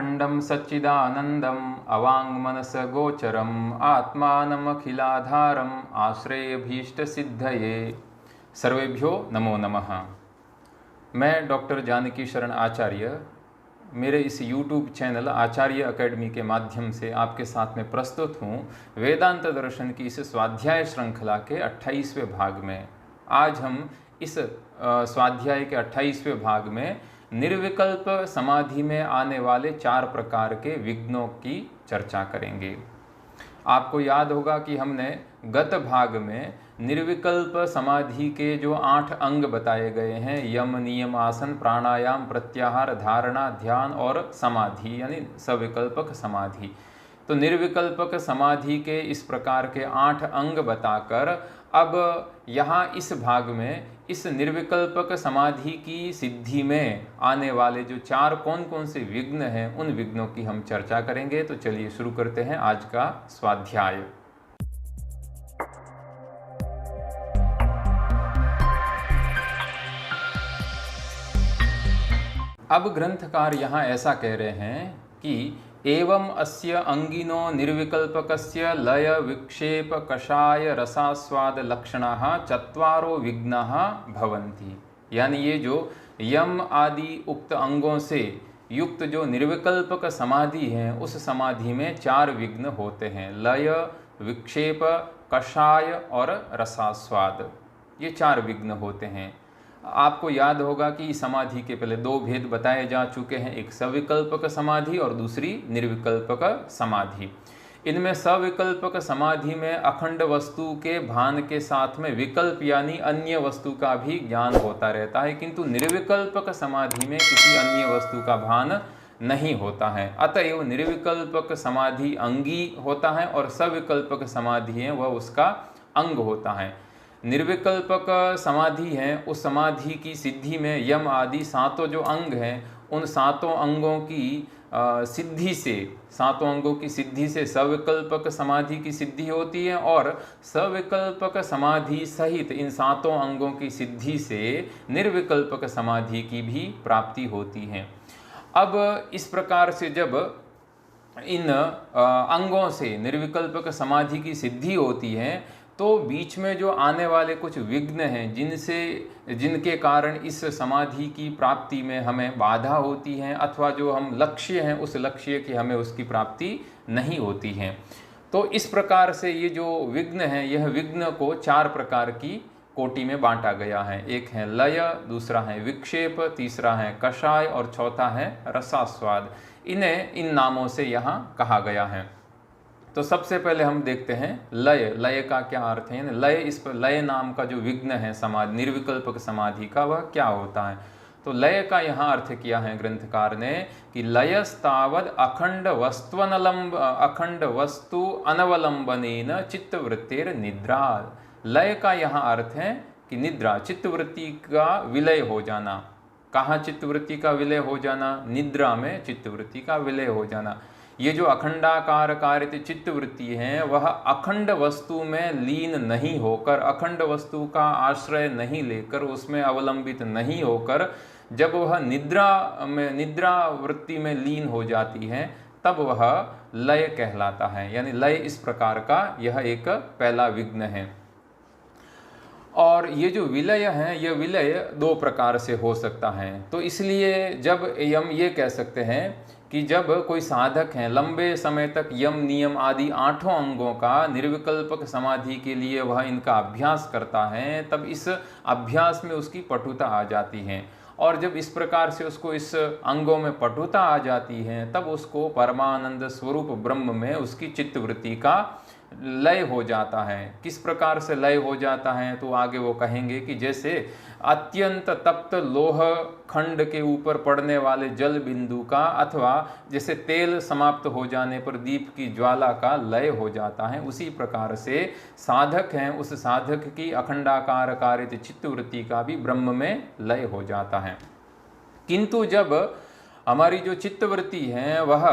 अखंडं सच्चिदानन्दम् अवाङ्मनसगोचरम् आत्मानमखिलाधारम् आश्रयभीष्टसिद्धये। सर्वेभ्यो नमो नमः। मैं डॉक्टर जानकी शरण आचार्य मेरे इस YouTube चैनल आचार्य अकेडमी के माध्यम से आपके साथ में प्रस्तुत हूँ वेदांत दर्शन की इस स्वाध्याय श्रृंखला के 28वें भाग में। आज हम इस स्वाध्याय के 28वें भाग में निर्विकल्प समाधि में आने वाले 4 प्रकार के विघ्नों की चर्चा करेंगे। आपको याद होगा कि हमने गत भाग में निर्विकल्प समाधि के जो 8 अंग बताए गए हैं, यम, नियम, आसन, प्राणायाम, प्रत्याहार, धारणा, ध्यान और समाधि यानी सविकल्पक समाधि। तो निर्विकल्पक समाधि के इस प्रकार के 8 अंग बताकर अब यहाँ इस भाग में इस निर्विकल्पक समाधि की सिद्धि में आने वाले जो 4 कौन कौन से विघ्न हैं, उन विघ्नों की हम चर्चा करेंगे। तो चलिए शुरू करते हैं आज का स्वाध्याय। अब ग्रंथकार यहाँ ऐसा कह रहे हैं कि एवं अस्य अंगिनो निर्विकल्पकस्य लय विक्षेप कषाय रसास्वाद लक्षणाः चत्वारो विघ्नाः भवन्ति। यानी ये जो यम आदि उक्त अंगों से युक्त जो निर्विकल्पक समाधि है, उस समाधि में 4 विघ्न होते हैं। लय, विक्षेप, कषाय और रसास्वाद, ये 4 विघ्न होते हैं। आपको याद होगा कि समाधि के पहले 2 भेद बताए जा चुके हैं, एक सविकल्पक समाधि और दूसरी निर्विकल्पक समाधि। इनमें सविकल्पक समाधि में अखंड वस्तु के भान के साथ में विकल्प यानी अन्य वस्तु का भी ज्ञान होता रहता है, किंतु निर्विकल्पक समाधि में किसी अन्य वस्तु का भान नहीं होता है। अतएव निर्विकल्पक समाधि अंगी होता है और सविकल्पक समाधि है वह उसका अंग होता है। निर्विकल्पक समाधि है, उस समाधि की सिद्धि में यम आदि 7 जो अंग हैं, उन 7 अंगों की सिद्धि से, 7 अंगों की सिद्धि से सविकल्पक समाधि की सिद्धि होती है और सविकल्पक समाधि सहित इन 7 अंगों की सिद्धि से निर्विकल्पक समाधि की भी प्राप्ति होती है। अब इस प्रकार से जब इन अंगों से निर्विकल्पक समाधि की सिद्धि होती है तो बीच में जो आने वाले कुछ विघ्न हैं, जिनके कारण इस समाधि की प्राप्ति में हमें बाधा होती है अथवा जो हम लक्ष्य हैं उस लक्ष्य की हमें उसकी प्राप्ति नहीं होती है। तो इस प्रकार से ये जो विघ्न हैं, यह विघ्न को 4 प्रकार की कोटि में बांटा गया है। एक है लय, दूसरा है विक्षेप, तीसरा है कषाय और चौथा है रसास्वाद। इन्हें इन नामों से यहाँ कहा गया है। तो सबसे पहले हम देखते हैं लय। लय का क्या अर्थ है? लय, इस पर लय नाम का जो विघ्न है समाधि, निर्विकल्पक समाधि का, वह क्या होता है? तो लय का यहाँ अर्थ किया है ग्रंथकार ने कि लयस्तावद अखंड वस्तु अनवलंबनेन चित्तवृत्तिर निद्रा। लय का यहाँ अर्थ है कि निद्रा, चित्तवृत्ति का विलय हो जाना। कहाँ चित्तवृत्ति का विलय हो जाना? निद्रा में चित्तवृत्ति का विलय हो जाना। ये जो अखंडाकार कारित चित्तवृत्ति है, वह अखंड वस्तु में लीन नहीं होकर, अखंड वस्तु का आश्रय नहीं लेकर, उसमें अवलंबित नहीं होकर जब वह निद्रा वृत्ति में लीन हो जाती है, तब वह लय कहलाता है। यानी लय इस प्रकार का यह एक पहला विघ्न है। और ये जो विलय है, यह विलय 2 प्रकार से हो सकता है। तो इसलिए जब हम ये कह सकते हैं कि जब कोई साधक है लंबे समय तक यम, नियम आदि 8 अंगों का निर्विकल्पक समाधि के लिए वह इनका अभ्यास करता है, तब इस अभ्यास में उसकी पटुता आ जाती है। और जब इस प्रकार से उसको इस अंगों में पटुता आ जाती है, तब उसको परमानंद स्वरूप ब्रह्म में उसकी चित्तवृत्ति का लय हो जाता है। किस प्रकार से लय हो जाता है? तो आगे वो कहेंगे कि जैसे अत्यंत तप्त लोह खंड के ऊपर पड़ने वाले जल बिंदु का, अथवा जैसे तेल समाप्त हो जाने पर दीप की ज्वाला का लय हो जाता है, उसी प्रकार से साधक हैं, उस साधक की अखंडाकार कारित चित्तवृत्ति का भी ब्रह्म में लय हो जाता है। किंतु जब हमारी जो चित्तवृत्ति है वह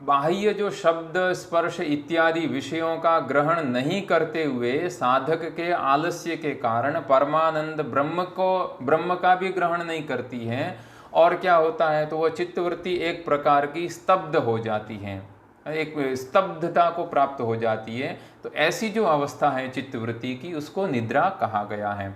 बाह्य जो शब्द, स्पर्श इत्यादि विषयों का ग्रहण नहीं करते हुए साधक के आलस्य के कारण परमानंद ब्रह्म का भी ग्रहण नहीं करती है और क्या होता है, तो वह चित्तवृत्ति एक प्रकार की स्तब्ध हो जाती है, एक स्तब्धता को प्राप्त हो जाती है। तो ऐसी जो अवस्था है चित्तवृत्ति की, उसको निद्रा कहा गया है।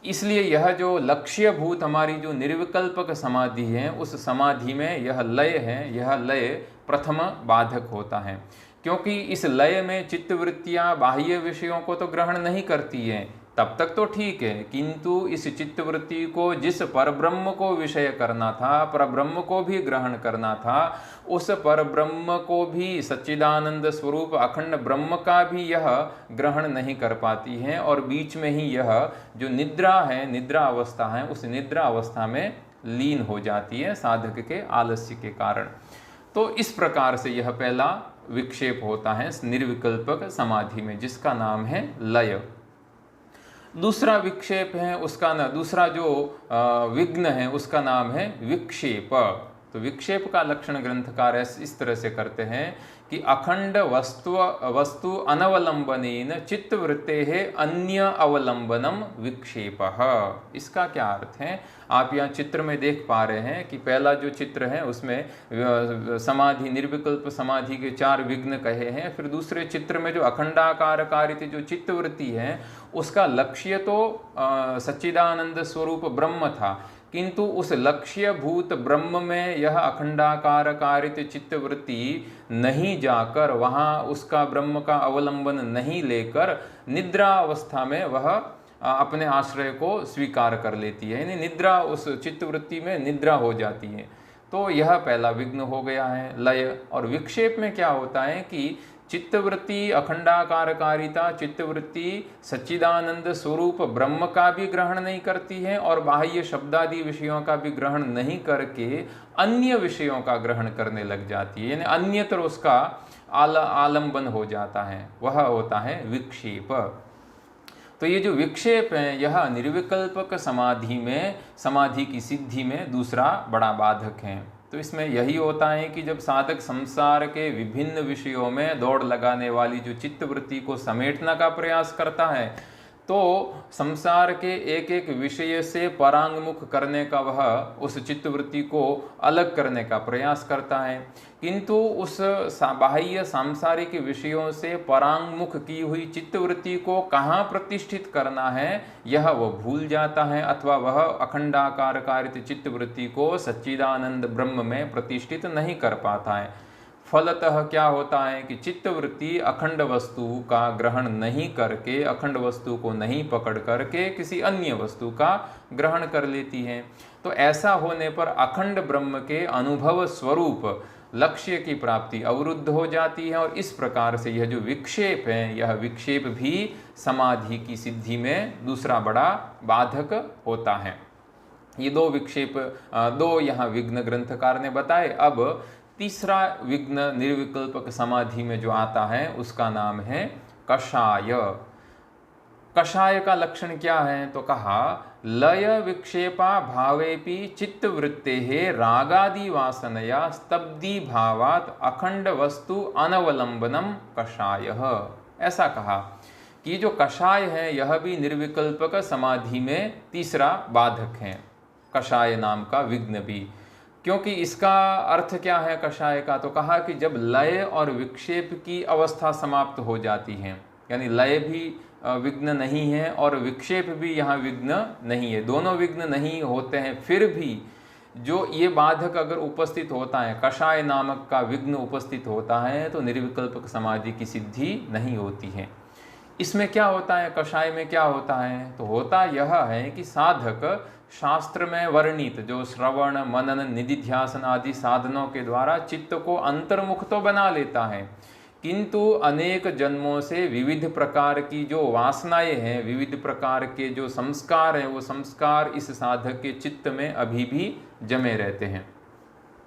इसलिए यह जो लक्ष्यभूत हमारी जो निर्विकल्पक समाधि है, उस समाधि में यह लय है, यह लय प्रथम बाधक होता है, क्योंकि इस लय में चित्तवृत्तियां बाह्य विषयों को तो ग्रहण नहीं करती हैं, तब तक तो ठीक है, किंतु इस चित्तवृत्ति को जिस परब्रह्म को विषय करना था, परब्रह्म को भी ग्रहण करना था, उस परब्रह्म को भी, सच्चिदानंद स्वरूप अखंड ब्रह्म का भी यह ग्रहण नहीं कर पाती है, और बीच में ही यह जो निद्रा है, निद्रा अवस्था है, उस निद्रा अवस्था में लीन हो जाती है साधक के आलस्य के कारण। तो इस प्रकार से यह पहला विक्षेप होता है निर्विकल्पक समाधि में, जिसका नाम है लय। दूसरा विक्षेप है उसका दूसरा जो विघ्न है उसका नाम है विक्षेप। तो विक्षेप का लक्षण ग्रंथकार इस तरह से करते हैं कि अखंड वस्तु अनवलंबनेन चित्तवृत्ते है अन्य अवलंबनम विक्षेप। इसका क्या अर्थ है, आप यहाँ चित्र में देख पा रहे हैं कि पहला जो चित्र है उसमें समाधि, निर्विकल्प समाधि के 4 विघ्न कहे हैं। फिर दूसरे चित्र में जो अखंडाकार कारित जो चित्तवृत्ति है, उसका लक्ष्य तो सच्चिदानंद स्वरूप ब्रह्म था, किंतु उस लक्ष्य भूत ब्रह्म में यह अखंडाकार कारित चित्तवृत्ति नहीं जाकर, वहाँ उसका ब्रह्म का अवलंबन नहीं लेकर निद्रा अवस्था में वह अपने आश्रय को स्वीकार कर लेती है, यानी निद्रा, उस चित्तवृत्ति में निद्रा हो जाती है। तो यह पहला विघ्न हो गया है लय। और विक्षेप में क्या होता है कि चित्तवृत्ति अखंडाकारकारिता, चित्तवृत्ति सच्चिदानंद स्वरूप ब्रह्म का भी ग्रहण नहीं करती है और बाह्य शब्दादि विषयों का भी ग्रहण नहीं करके अन्य विषयों का ग्रहण करने लग जाती है, यानी अन्यत्र उसका आलंबन हो जाता है, वह होता है विक्षेप। तो ये जो विक्षेप है, यह निर्विकल्पक समाधि में, समाधि की सिद्धि में दूसरा बड़ा बाधक है। तो इसमें यही होता है कि जब साधक संसार के विभिन्न विषयों में दौड़ लगाने वाली जो चित्तवृत्ति को समेटने का प्रयास करता है, तो संसार के एक एक विषय से परांगमुख करने का वह उस चित्तवृत्ति को अलग करने का प्रयास करता है, किंतु उस बाह्य सांसारिक विषयों से परांगमुख की हुई चित्तवृत्ति को कहाँ प्रतिष्ठित करना है यह वह भूल जाता है, अथवा वह अखंडाकार कारित चित्तवृत्ति को सच्चिदानंद ब्रह्म में प्रतिष्ठित नहीं कर पाता है। फलतः क्या होता है कि चित्तवृत्ति अखंड वस्तु का ग्रहण नहीं करके, अखंड वस्तु को नहीं पकड़ करके किसी अन्य वस्तु का ग्रहण कर लेती है। तो ऐसा होने पर अखंड ब्रह्म के अनुभव स्वरूप लक्ष्य की प्राप्ति अवरुद्ध हो जाती है, और इस प्रकार से यह जो विक्षेप है, यह विक्षेप भी समाधि की सिद्धि में दूसरा बड़ा बाधक होता है। ये 2 विक्षेप, 2 यहाँ विघ्न ग्रंथकार ने बताए। अब तीसरा विघ्न निर्विकल्पक समाधि में जो आता है उसका नाम है कषाय। कषाय का लक्षण क्या है, तो कहा लय विक्षेपा भावेपि चित्तवृत्ते रागादि वासनया स्तब्धि भावात अखंड वस्तु अनवलंबनम कषाय। ऐसा कहा कि जो कषाय है यह भी निर्विकल्पक समाधि में तीसरा बाधक है, कषाय नाम का विघ्न भी। क्योंकि इसका अर्थ क्या है कषाय का, तो कहा कि जब लय और विक्षेप की अवस्था समाप्त हो जाती है, यानी लय भी विघ्न नहीं है और विक्षेप भी यहाँ विघ्न नहीं है, दोनों विघ्न नहीं होते हैं, फिर भी जो ये बाधक अगर उपस्थित होता है, कषाय नामक का विघ्न उपस्थित होता है, तो निर्विकल्पक समाधि की सिद्धि नहीं होती है। इसमें क्या होता है, कषाय में क्या होता है, तो होता यह है कि साधक शास्त्र में वर्णित जो श्रवण मनन निधिध्यासन आदि साधनों के द्वारा चित्त को अंतर्मुख तो बना लेता है, किंतु अनेक जन्मों से विविध प्रकार की जो वासनाएं हैं, विविध प्रकार के जो संस्कार हैं, वो संस्कार इस साधक के चित्त में अभी भी जमे रहते हैं।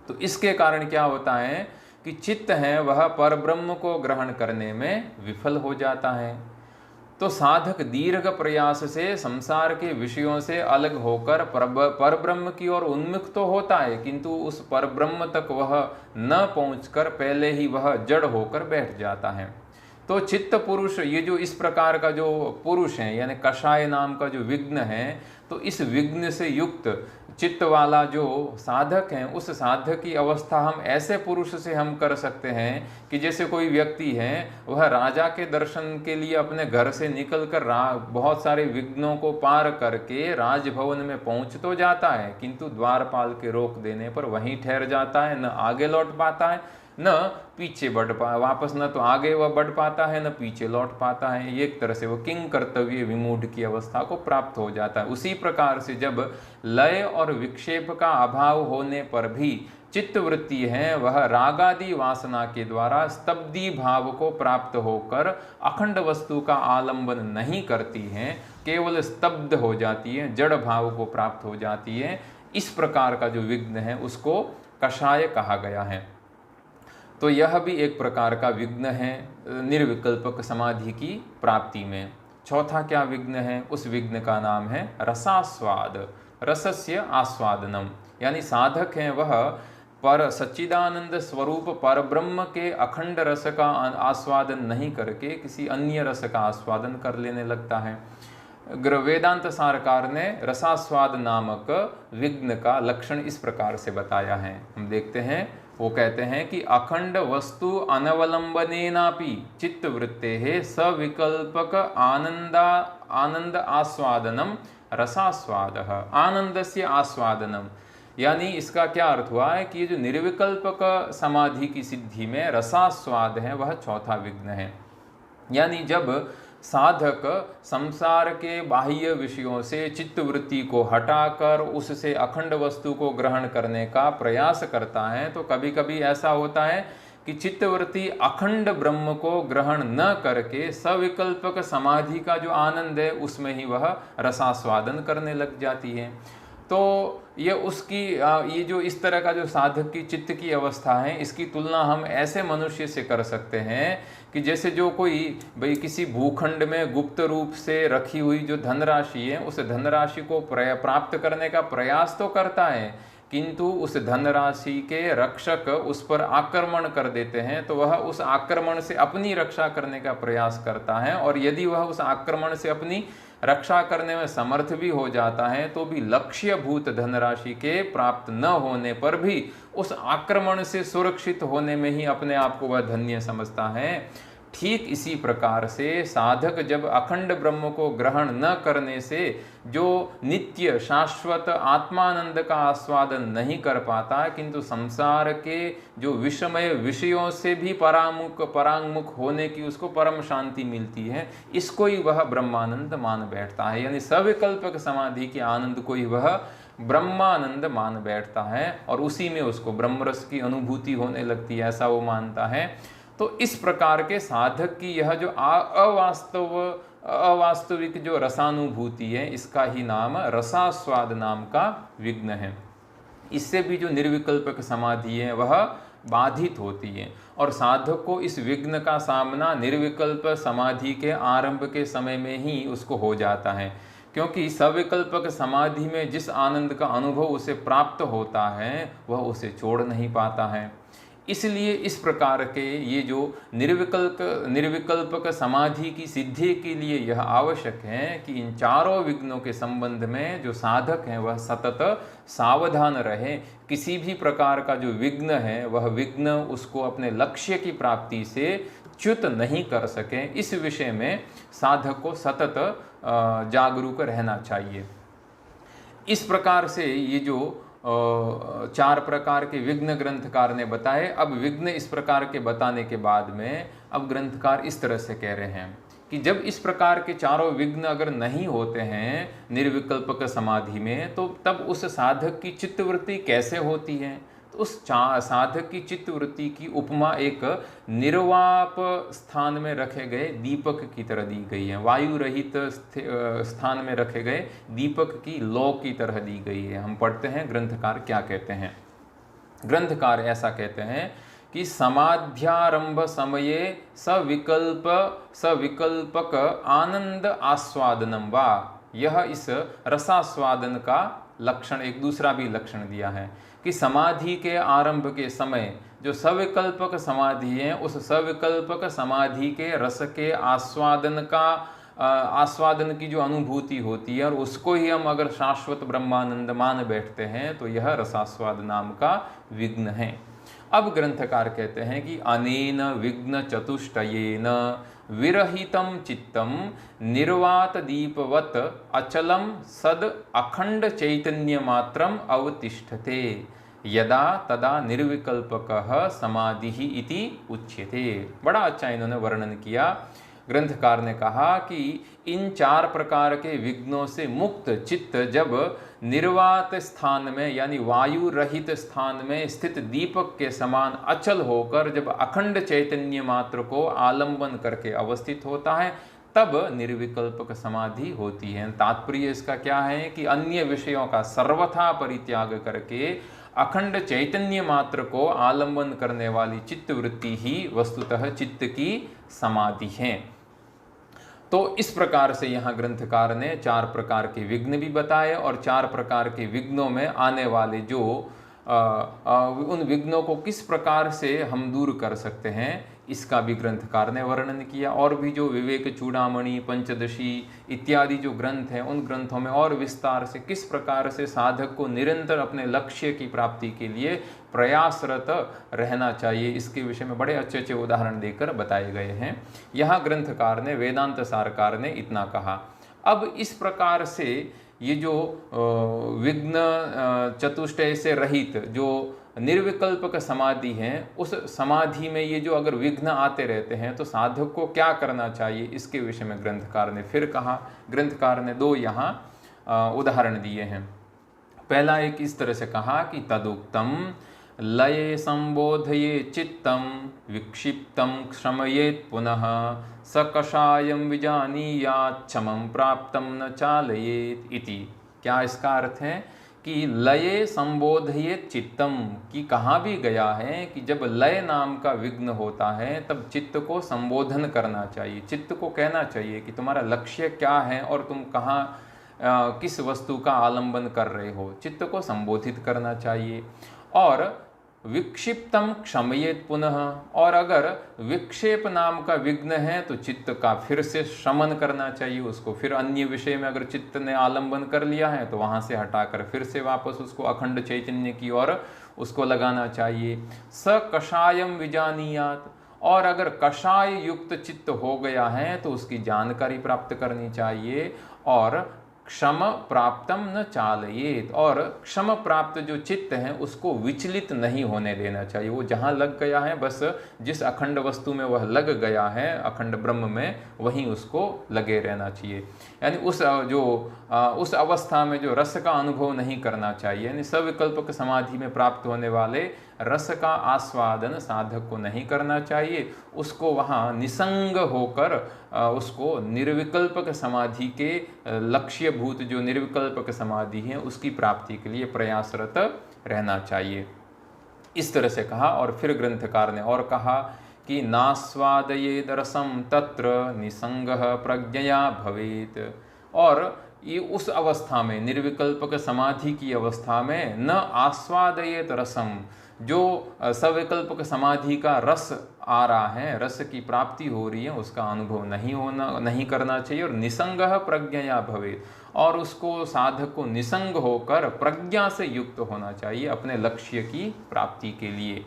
तो इसके कारण क्या होता है कि चित्त है वह परब्रह्म को ग्रहण करने में विफल हो जाता है। तो साधक दीर्घ प्रयास से संसार के विषयों से अलग होकर परब्रह्म की ओर उन्मुख तो होता है, किंतु उस परब्रह्म तक वह न पहुंचकर पहले ही वह जड़ होकर बैठ जाता है। तो चित्त पुरुष, ये जो इस प्रकार का जो पुरुष है यानी कषाय नाम का जो विघ्न है, तो इस विघ्न से युक्त चित्त वाला जो साधक है, उस साधक की अवस्था हम ऐसे पुरुष से हम कर सकते हैं कि जैसे कोई व्यक्ति है, वह राजा के दर्शन के लिए अपने घर से निकल कर बहुत सारे विघ्नों को पार करके राजभवन में पहुंच तो जाता है, किंतु द्वारपाल के रोक देने पर वहीं ठहर जाता है, न आगे लौट पाता है न पीछे वापस न तो आगे वह बढ़ पाता है न पीछे लौट पाता है। ये एक तरह से वो किंग कर्तव्य विमूढ़ की अवस्था को प्राप्त हो जाता है। उसी प्रकार से जब लय और विक्षेप का अभाव होने पर भी चित्त वृत्ति है वह रागादि वासना के द्वारा स्तब्धि भाव को प्राप्त होकर अखंड वस्तु का आलंबन नहीं करती है, केवल स्तब्ध हो जाती है, जड़ भाव को प्राप्त हो जाती है। इस प्रकार का जो विघ्न है उसको कषाय कहा गया है। तो यह भी एक प्रकार का विघ्न है निर्विकल्पक समाधि की प्राप्ति में। चौथा क्या विघ्न है? उस विघ्न का नाम है रसास्वाद, रसस्य आस्वादनम। यानी साधक है वह पर सच्चिदानंद स्वरूप परब्रह्म के अखंड रस का आस्वादन नहीं करके किसी अन्य रस का आस्वादन कर लेने लगता है। वेदांत सारकार ने रसास्वाद नामक विघ्न का लक्षण इस प्रकार से बताया है। हम देखते हैं, वो कहते हैं कि अखंड वस्तु अनवलंबनेनापि चित्त वृत्ते सविकल्पक आनंद आस्वादनम रसास्वाद, आनंदस्य आस्वादनम। यानी इसका क्या अर्थ हुआ है कि ये जो निर्विकल्पक समाधि की सिद्धि में रसास्वाद है वह चौथा विघ्न है। यानी जब साधक संसार के बाह्य विषयों से चित्तवृत्ति को हटाकर उससे अखंड वस्तु को ग्रहण करने का प्रयास करता है, तो कभी कभी ऐसा होता है कि चित्तवृत्ति अखंड ब्रह्म को ग्रहण न करके सविकल्पक समाधि का जो आनंद है उसमें ही वह रसास्वादन करने लग जाती है। तो ये उसकी ये जो इस तरह का जो साधक की चित्त की अवस्था है, इसकी तुलना हम ऐसे मनुष्य से कर सकते हैं कि जैसे जो कोई भाई किसी भूखंड में गुप्त रूप से रखी हुई जो धनराशि है, उस धनराशि को प्राप्त करने का प्रयास तो करता है, किंतु उस धनराशि के रक्षक उस पर आक्रमण कर देते हैं, तो वह उस आक्रमण से अपनी रक्षा करने का प्रयास करता है। और यदि वह उस आक्रमण से अपनी रक्षा करने में समर्थ भी हो जाता है, तो भी लक्ष्यभूत धनराशि के प्राप्त न होने पर भी उस आक्रमण से सुरक्षित होने में ही अपने आप को वह धन्य समझता है। ठीक इसी प्रकार से साधक जब अखंड ब्रह्म को ग्रहण न करने से जो नित्य शाश्वत आत्मानंद का आस्वादन नहीं कर पाता, किंतु संसार के जो विषमय विषयों से भी परांगमुख होने की उसको परम शांति मिलती है, इसको ही वह ब्रह्मानंद मान बैठता है। यानी सविकल्पक समाधि के आनंद को ही वह ब्रह्मानंद मान बैठता है और उसी में उसको ब्रह्मरस की अनुभूति होने लगती है, ऐसा वो मानता है। तो इस प्रकार के साधक की यह जो अवास्तविक जो रसानुभूति है, इसका ही नाम रसास्वाद नाम का विघ्न है। इससे भी जो निर्विकल्पक समाधि है वह बाधित होती है और साधक को इस विघ्न का सामना निर्विकल्प समाधि के आरंभ के समय में ही उसको हो जाता है, क्योंकि सविकल्पक समाधि में जिस आनंद का अनुभव उसे प्राप्त होता है वह उसे छोड़ नहीं पाता है। इसलिए इस प्रकार के ये जो निर्विकल्पक समाधि की सिद्धि के लिए यह आवश्यक है कि इन चारों विघ्नों के संबंध में जो साधक है वह सतत सावधान रहे। किसी भी प्रकार का जो विघ्न है वह विघ्न उसको अपने लक्ष्य की प्राप्ति से च्युत नहीं कर सके, इस विषय में साधक को सतत जागरूक रहना चाहिए। इस प्रकार से ये जो चार प्रकार के विघ्न ग्रंथकार ने बताए। अब विघ्न इस प्रकार के बताने के बाद में अब ग्रंथकार इस तरह से कह रहे हैं कि जब इस प्रकार के चारों विघ्न अगर नहीं होते हैं निर्विकल्पक समाधि में, तो तब उस साधक की चित्तवृत्ति कैसे होती है? तो उस साधक की चित्तवृत्ति की उपमा एक निर्वाप स्थान में रखे गए दीपक की तरह दी गई है, वायु रहित स्थान में रखे गए दीपक की लौ की तरह दी गई है। हम पढ़ते हैं ग्रंथकार क्या कहते हैं। ग्रंथकार ऐसा कहते हैं कि समाध्यारंभ समये सविकल्पक आनंद आस्वादनम वा, यह इस रसास्वादन का लक्षण एक दूसरा भी लक्षण दिया है कि समाधि के आरंभ के समय जो सविकल्पक समाधि है उस सविकल्पक समाधि के रस के आस्वादन की जो अनुभूति होती है और उसको ही हम अगर शाश्वत ब्रह्मानंद मान बैठते हैं तो यह रसास्वाद नाम का विघ्न है। अब ग्रंथकार कहते हैं कि अनेन विघ्न चतुष्टयेन विरहितम चित्तम निर्वात दीपवत अचलम सद अखंड चैतन्य मात्रम अवतिष्ठते यदा तदा निर्विकल्पकः समाधिः इति उच्यते। बड़ा अच्छा इन्होंने वर्णन किया। ग्रंथकार ने कहा कि इन 4 प्रकार के विघ्नों से मुक्त चित्त जब निर्वात स्थान में यानी वायु रहित स्थान में स्थित दीपक के समान अचल होकर जब अखंड चैतन्य मात्र को आलंबन करके अवस्थित होता है तब निर्विकल्पक समाधि होती है। तात्पर्य इसका क्या है कि अन्य विषयों का सर्वथा परित्याग करके अखंड चैतन्य मात्र को आलंबन करने वाली चित्त वृत्ति ही वस्तुतः चित्त की समाधि है। तो इस प्रकार से यहाँ ग्रंथकार ने 4 प्रकार के विघ्न भी बताए और 4 प्रकार के विघ्नों में आने वाले जो उन विघ्नों को किस प्रकार से हम दूर कर सकते हैं इसका भी ग्रंथकार ने वर्णन किया। और भी जो विवेक चूड़ामणि, पंचदशी इत्यादि जो ग्रंथ हैं उन ग्रंथों में और विस्तार से किस प्रकार से साधक को निरंतर अपने लक्ष्य की प्राप्ति के लिए प्रयासरत रहना चाहिए इसके विषय में बड़े अच्छे अच्छे उदाहरण देकर बताए गए हैं। यहाँ ग्रंथकार ने वेदांत सारकार ने इतना कहा। अब इस प्रकार से ये जो विघ्न चतुष्टय से रहित जो निर्विकल्पक समाधि है उस समाधि में ये जो अगर विघ्न आते रहते हैं तो साधक को क्या करना चाहिए इसके विषय में ग्रंथकार ने फिर कहा। ग्रंथकार ने 2 यहाँ उदाहरण दिए हैं। पहला एक इस तरह से कहा कि तदुक्तम लये संबोधये चित्तम विक्षिप्तम क्षमयेत पुनः सकषायम विजानीयात् क्षमं प्राप्तम न चालयेत इति। क्या इसका अर्थ है कि लये संबोधयेत चित्तम की कहाँ भी गया है कि जब लय नाम का विघ्न होता है तब चित्त को संबोधन करना चाहिए। चित्त को कहना चाहिए कि तुम्हारा लक्ष्य क्या है और तुम कहाँ किस वस्तु का आलंबन कर रहे हो। चित्त को संबोधित करना चाहिए। और विक्षिप्तम क्षमयेत पुनः, और अगर विक्षेप नाम का विघ्न है तो चित्त का फिर से शमन करना चाहिए। उसको फिर अन्य विषय में अगर चित्त ने आलंबन कर लिया है तो वहाँ से हटाकर फिर से वापस उसको अखंड चैतन्य की ओर उसको लगाना चाहिए। स कषायम विजानीयात, और अगर कषाय युक्त चित्त हो गया है तो उसकी जानकारी प्राप्त करनी चाहिए। और क्षम प्राप्तम न चालयेत, और क्षम प्राप्त जो चित्त है उसको विचलित नहीं होने देना चाहिए। वो जहाँ लग गया है बस जिस अखंड वस्तु में वह लग गया है अखंड ब्रह्म में वहीं उसको लगे रहना चाहिए। यानी उस अवस्था में जो रस का अनुभव नहीं करना चाहिए, यानी सविकल्पक समाधि में प्राप्त होने वाले रस का आस्वादन साधक को नहीं करना चाहिए। उसको वहाँ निसंग होकर उसको निर्विकल्पक समाधि के लक्ष्यभूत जो निर्विकल्पक समाधि है उसकी प्राप्ति के लिए प्रयासरत रहना चाहिए। इस तरह से कहा। और फिर ग्रंथकार ने और कहा कि नास्वादयेद रसम तत्र निसंगः प्रज्ञया भवेत, और ये उस अवस्था में निर्विकल्पक समाधि की अवस्था में न आस्वादयेत रसम, जो सविकल्पक समाधि का रस आ रहा है, रस की प्राप्ति हो रही है, उसका अनुभव नहीं करना चाहिए। और निसंगः प्रज्ञया भवेत, और उसको साधक को निसंग होकर प्रज्ञा से युक्त होना चाहिए अपने लक्ष्य की प्राप्ति के लिए।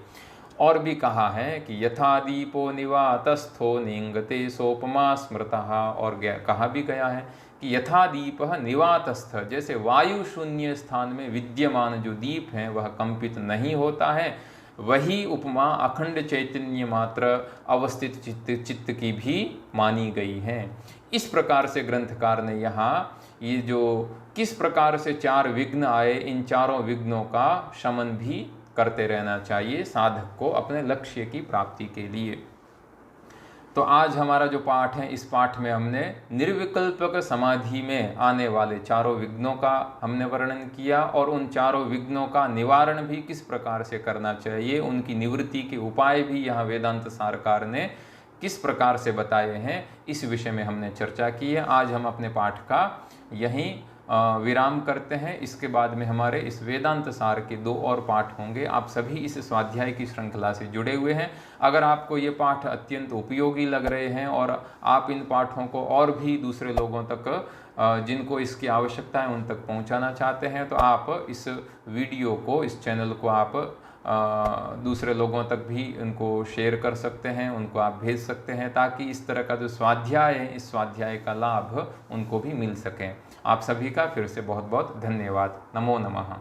और भी कहा है कि यथा दीपो निवातस्थो निंगते सोपमा स्मृतः, और कहा भी गया है कि यथा दीपः निवातस्थ, जैसे वायु शून्य स्थान में विद्यमान जो दीप है वह कंपित नहीं होता है, वही उपमा अखंड चैतन्य मात्र अवस्थित चित्त की भी मानी गई है। इस प्रकार से ग्रंथकार ने यहाँ ये जो किस प्रकार से 4 विघ्न आए, इन चारों विघ्नों का शमन भी करते रहना चाहिए साधक को अपने लक्ष्य की प्राप्ति के लिए। तो आज हमारा जो पाठ है, इस पाठ में हमने निर्विकल्पक समाधि में आने वाले 4 विघ्नों का हमने वर्णन किया, और उन 4 विघ्नों का निवारण भी किस प्रकार से करना चाहिए, उनकी निवृत्ति के उपाय भी यहाँ वेदांत सारकार ने किस प्रकार से बताए हैं, इस विषय में हमने चर्चा की है। आज हम अपने पाठ का यहीं विराम करते हैं। इसके बाद में हमारे इस वेदांत सार के 2 और पाठ होंगे। आप सभी इस स्वाध्याय की श्रृंखला से जुड़े हुए हैं। अगर आपको ये पाठ अत्यंत उपयोगी लग रहे हैं और आप इन पाठों को और भी दूसरे लोगों तक, जिनको इसकी आवश्यकता है, उन तक पहुंचाना चाहते हैं, तो आप इस वीडियो को, इस चैनल को आप दूसरे लोगों तक भी उनको शेयर कर सकते हैं, उनको आप भेज सकते हैं, ताकि इस तरह का जो स्वाध्याय है, इस स्वाध्याय का लाभ उनको भी मिल सके। आप सभी का फिर से बहुत बहुत धन्यवाद। नमो नमः।